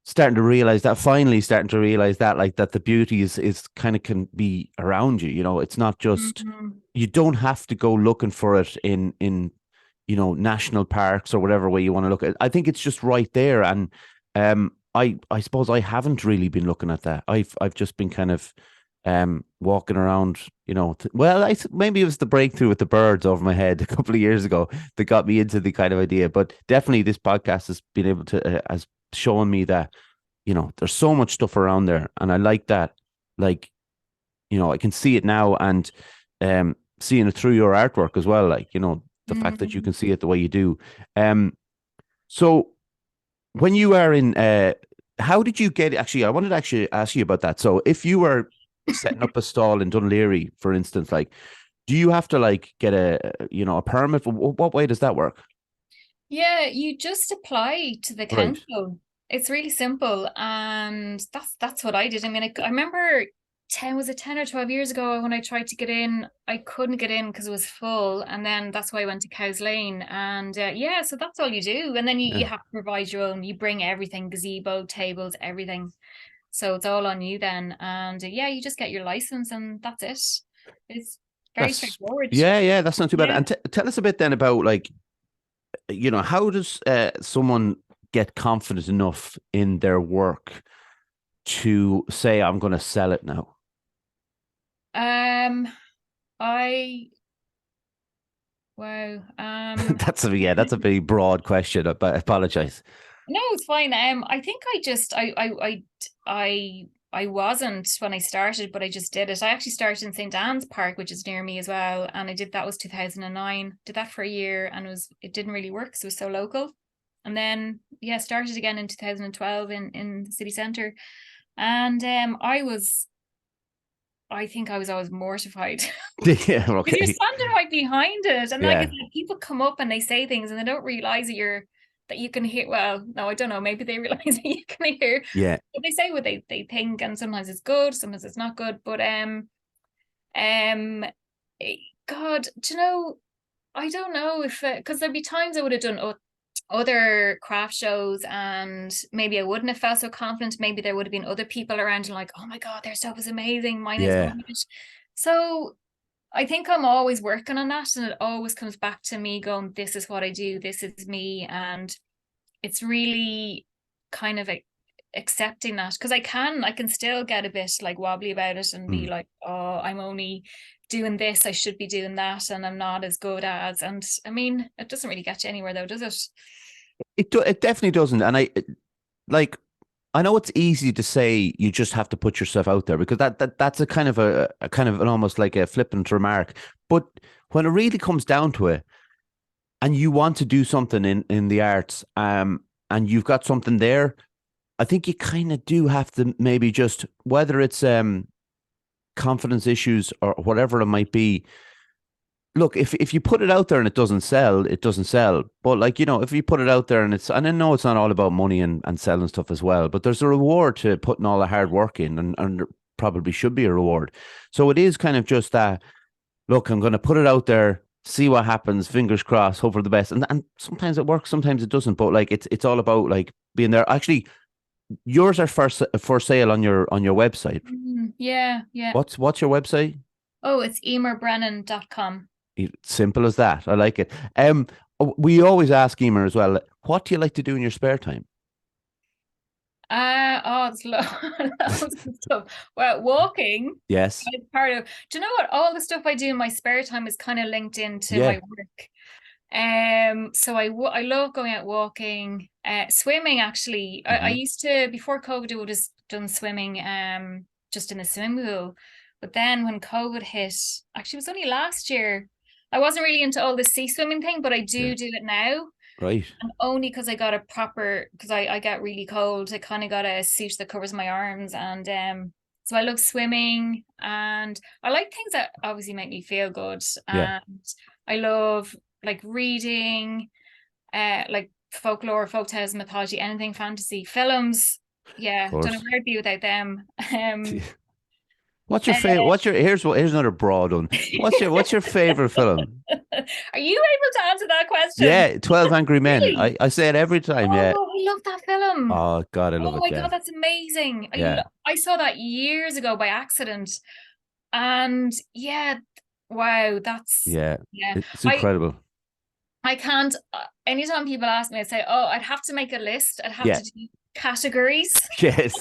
Speaker 1: finally starting to realize that, like, that the beauty is kind of can be around you. It's not just, you don't have to go looking for it in national parks or whatever way you want to look at it. I think it's just right there. And I suppose I haven't really been looking at that. I've just been kind of walking around, well, maybe it was the breakthrough with the birds over my head a couple of years ago that got me into the kind of idea. But definitely this podcast has been able to has shown me that there's so much stuff around there, and I like that. Like, I can see it now, and seeing it through your artwork as well, like, the fact that you can see it the way you do. So when you are in how did you get, actually I wanted to actually ask you about that. So if you were setting up a stall in Dunleary, for instance, like, do you have to like get a permit? What way does that work?
Speaker 2: Yeah, you just apply to the
Speaker 1: Right.
Speaker 2: council. It's really simple, and that's what I did. I mean, I remember 10 or 12 years ago when I tried to get in, I couldn't get in because it was full, and then that's why I went to Cows Lane. And yeah, so that's all you do, and then you
Speaker 1: Yeah.
Speaker 2: have to provide your own. You bring everything, gazebo, tables, everything. So it's all on you then, and yeah, you just get your license, and that's it. It's very
Speaker 1: That's
Speaker 2: straightforward.
Speaker 1: yeah, that's not too bad.
Speaker 2: Yeah.
Speaker 1: And tell us a bit then about, like, how does someone get confident enough in their work to say, I'm going to sell it now?
Speaker 2: Um, I Wow.
Speaker 1: That's a very broad question. But I apologize.
Speaker 2: No, it's fine. I think I just I wasn't when I started, but I just did it. I actually started in St. Anne's Park, which is near me as well, and I did that was 2009. Did that for a year, and it didn't really work because it was so local. And then yeah, started again in 2012 in the city centre, and I think I was always mortified.
Speaker 1: Yeah,
Speaker 2: Because you're
Speaker 1: okay.
Speaker 2: standing right behind it, and like
Speaker 1: Yeah.
Speaker 2: it's like people come up and they say things and they don't realize that you're that you can hear. Well, no, I don't know. Maybe they realize that you can hear
Speaker 1: Yeah.
Speaker 2: what they say, what they think, and sometimes it's good, sometimes it's not good. But um, God, do you know? I don't know if because there'd be times I would have done other craft shows and maybe I wouldn't have felt so confident. Maybe there would have been other people around and like, oh my God, their stuff is amazing. Mine is
Speaker 1: Yeah.
Speaker 2: rubbish. So I think I'm always working on that, and it always comes back to me going, this is what I do, this is me. And it's really kind of accepting that, because I can still get a bit like wobbly about it and be
Speaker 1: Mm.
Speaker 2: like, oh, I'm only doing this, I should be doing that, and I'm not as good as. And I mean, it doesn't really get you anywhere though, does it?
Speaker 1: It definitely doesn't. And like, I know it's easy to say you just have to put yourself out there, because that's a kind of a kind of an almost like a flippant remark. But when it really comes down to it, and you want to do something in the arts, and you've got something there, I think you kind of do have to maybe just, whether it's confidence issues or whatever it might be. Look, if you put it out there and it doesn't sell, it doesn't sell. But like, if you put it out there, and I know it's not all about money and selling stuff as well, but there's a reward to putting all the hard work in, and there probably should be a reward. So it is kind of just that, look, I'm going to put it out there, see what happens, fingers crossed, hope for the best. And sometimes it works, sometimes it doesn't. But like, it's all about like being there. Actually, yours are first for sale on your website.
Speaker 2: Yeah, yeah.
Speaker 1: What's your website?
Speaker 2: Oh, it's eimearbrennan.com.
Speaker 1: Simple as that. I like it. We always ask Eimear as well, what do you like to do in your spare time?
Speaker 2: It's loads of stuff. Well, walking
Speaker 1: Yes.
Speaker 2: is part of. Do you know what? All the stuff I do in my spare time is kind of linked into
Speaker 1: Yeah.
Speaker 2: my work. So I love going out walking. Swimming actually. I used to, before COVID, I would have done swimming just in a swimming pool. But then when COVID hit, actually it was only last year. I wasn't really into all the sea swimming thing, but I
Speaker 1: Yeah.
Speaker 2: do it now.
Speaker 1: Right.
Speaker 2: And only because I got a proper, because I get really cold. I kind of got a suit that covers my arms. And so I love swimming, and I like things that obviously make me feel good.
Speaker 1: Yeah.
Speaker 2: And I love like reading, like folklore, folk tales, mythology, anything fantasy, films.
Speaker 1: Of
Speaker 2: Yeah, don't know
Speaker 1: course.
Speaker 2: where I'd be without them.
Speaker 1: What's your
Speaker 2: Uh,
Speaker 1: favorite? Here's another broad one. What's your favorite film?
Speaker 2: are you able to answer that question?
Speaker 1: Yeah, 12 Angry Men.
Speaker 2: Really?
Speaker 1: I say it every time. Yeah.
Speaker 2: Oh, I love that film.
Speaker 1: Oh God, I love
Speaker 2: Oh
Speaker 1: it.
Speaker 2: my
Speaker 1: Yeah.
Speaker 2: God, that's amazing.
Speaker 1: Yeah.
Speaker 2: I saw that years ago by accident. And yeah, wow, that's
Speaker 1: Yeah.
Speaker 2: yeah.
Speaker 1: It's
Speaker 2: I
Speaker 1: incredible.
Speaker 2: I can't anytime people ask me, I say, "Oh, I'd have to make a list. I'd have
Speaker 1: Yeah.
Speaker 2: to do categories
Speaker 1: Yes.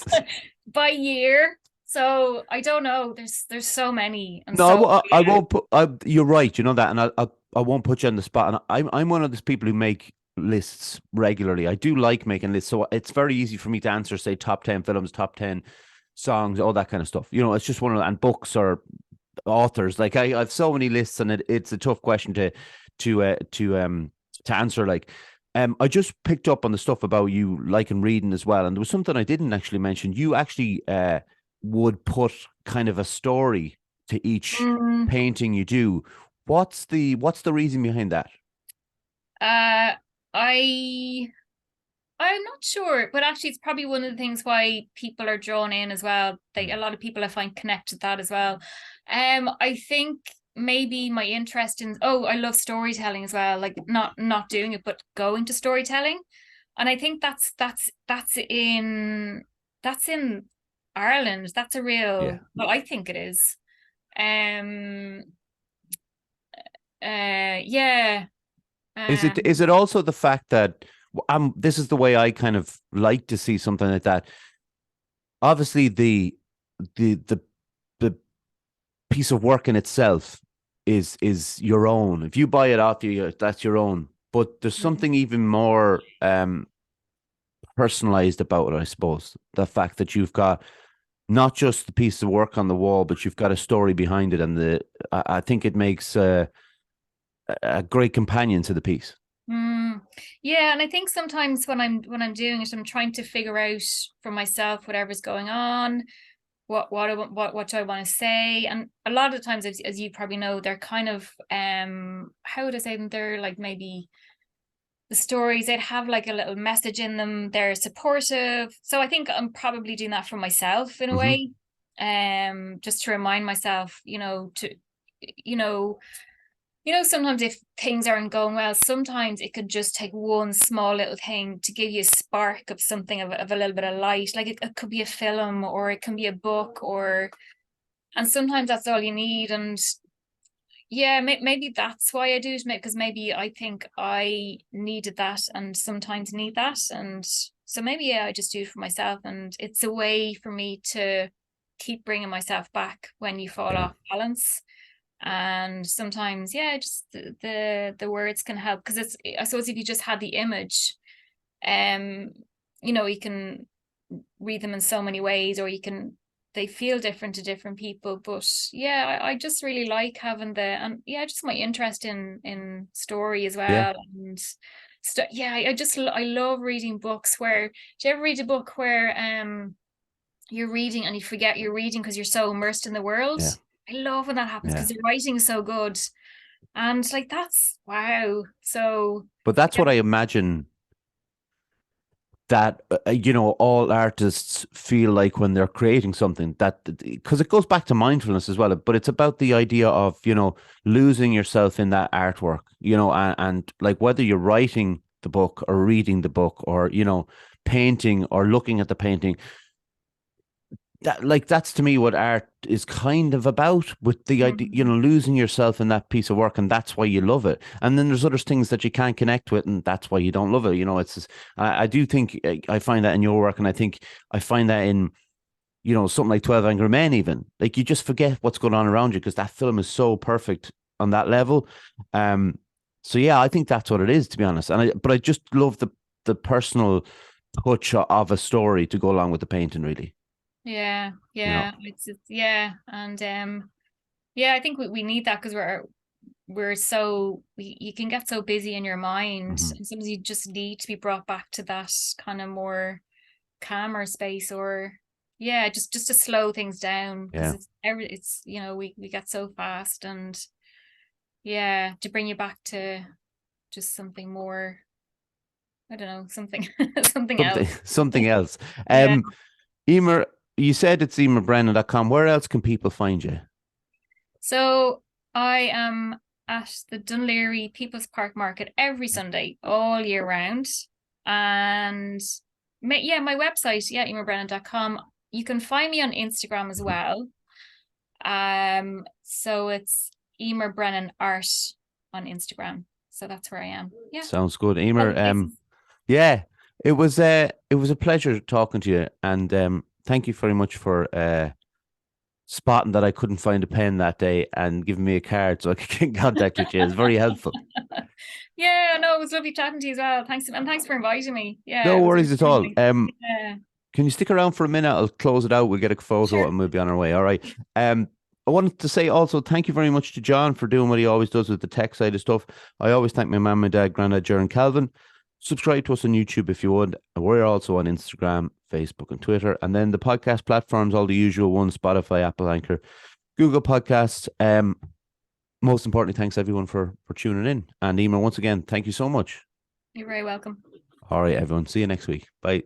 Speaker 2: by year." So I don't know. There's so many, and
Speaker 1: No,
Speaker 2: so
Speaker 1: I
Speaker 2: yeah.
Speaker 1: won't put. You're right. You know that, and I won't put you on the spot. And I'm one of those people who make lists regularly. I do like making lists, so it's very easy for me to answer, say, top 10 films, top 10 songs, all that kind of stuff. It's just one of and books or authors. Like I have so many lists, and it's a tough question to answer. Like, I just picked up on the stuff about you liking reading as well, and there was something I didn't actually mention. You actually would put kind of a story to each
Speaker 2: Mm,
Speaker 1: painting you do. What's the reason behind that?
Speaker 2: uh, I I'm not sure, but actually, it's probably one of the things why people are drawn in as well. A lot of people I find connect to that as well. I think maybe my interest in I love storytelling as well. Like not doing it, but going to storytelling, and I think that's in Ireland. That's a
Speaker 1: Yeah.
Speaker 2: real. Well, I think it is. Um. Yeah.
Speaker 1: Is it also the fact that this is the way I kind of like to see something like that. Obviously, the the piece of work in itself is your own. If you buy it off you, that's your own. But there's something even more personalized about it, I suppose. The fact that you've got not just the piece of work on the wall, but you've got a story behind it, and I think it makes a great companion to the piece.
Speaker 2: Yeah, and I think sometimes when I'm doing it, I'm trying to figure out for myself whatever's going on, what do I want to say, and a lot of the times, as you probably know, they're kind of how would I say them? They're like maybe the stories, they'd have like a little message in them. They're supportive. So I think I'm probably doing that for myself in a way. Just to remind myself, you know, sometimes if things aren't going well, sometimes it could just take one small little thing to give you a spark of something of a little bit of light. Like it could be a film, or it can be a book, and sometimes that's all you need. And yeah, maybe that's why I do it, because maybe I think I needed that and sometimes need that. And so maybe, yeah, I just do it for myself. And it's a way for me to keep bringing myself back when you fall off balance. And sometimes, yeah, just the words can help, because it's, I suppose, if you just had the image, you can read them in so many ways, or they feel different to different people. But yeah, I just really like having and yeah, just my interest in story as well. And yeah, I love reading books where, do you ever read a book where you're reading and you forget you're reading because you're so immersed in the world? I love when that happens, because the writing is so good. And like, that's wow. So
Speaker 1: But that's
Speaker 2: yeah.
Speaker 1: what I imagine that all artists feel like when they're creating something, that because it goes back to mindfulness as well, but it's about the idea of losing yourself in that artwork, and like whether you're writing the book or reading the book, or painting or looking at the painting, that's to me what art is kind of about, with the idea, losing yourself in that piece of work, and that's why you love it. And then there's other things that you can't connect with, and that's why you don't love it. It's just, I do think I find that in your work, and I think I find that in something like 12 Angry Men. Even like, you just forget what's going on around you because that film is so perfect on that level. So yeah, I think that's what it is, to be honest. But I just love the personal touch of a story to go along with the painting, really.
Speaker 2: Yeah, it's yeah. And yeah, I think we need that, because we're so, you can get so busy in your mind, and sometimes you just need to be brought back to that kind of more calmer space, or yeah, just to slow things down, because it's we get so fast. And yeah, to bring you back to just something more, I don't know, something else.
Speaker 1: Something else.
Speaker 2: Yeah.
Speaker 1: Eimear, you said it's eimearbrennan.com. Where else can people find you?
Speaker 2: So I am at the Dunleary People's Park Market every Sunday, all year round. And yeah, my website, yeah, eimearbrennan.com. You can find me on Instagram as well. So it's Eimear Brennan Art on Instagram. So that's where I am. Yeah.
Speaker 1: Sounds good. Eimear, yeah, it was a pleasure talking to you, and thank you very much for spotting that I couldn't find a pen that day and giving me a card so I could get in contact with you. It's very helpful.
Speaker 2: Yeah, no, it was lovely chatting to you as well. Thanks, and thanks for inviting me. Yeah,
Speaker 1: no worries at all.
Speaker 2: Yeah.
Speaker 1: Can you stick around for a minute? I'll close it out. We'll get a photo and we'll be on our way. All right. I wanted to say also thank you very much to John for doing what he always does with the tech side of stuff. I always thank my mum, my dad, granddad, Jer, and Calvin. Subscribe to us on YouTube if you would. We're also on Instagram, Facebook, and Twitter. And then the podcast platforms, all the usual ones: Spotify, Apple Anchor, Google Podcasts. Most importantly, thanks everyone for tuning in. And Eimear, once again, thank you so much.
Speaker 2: You're very welcome.
Speaker 1: All right, everyone. See you next week. Bye.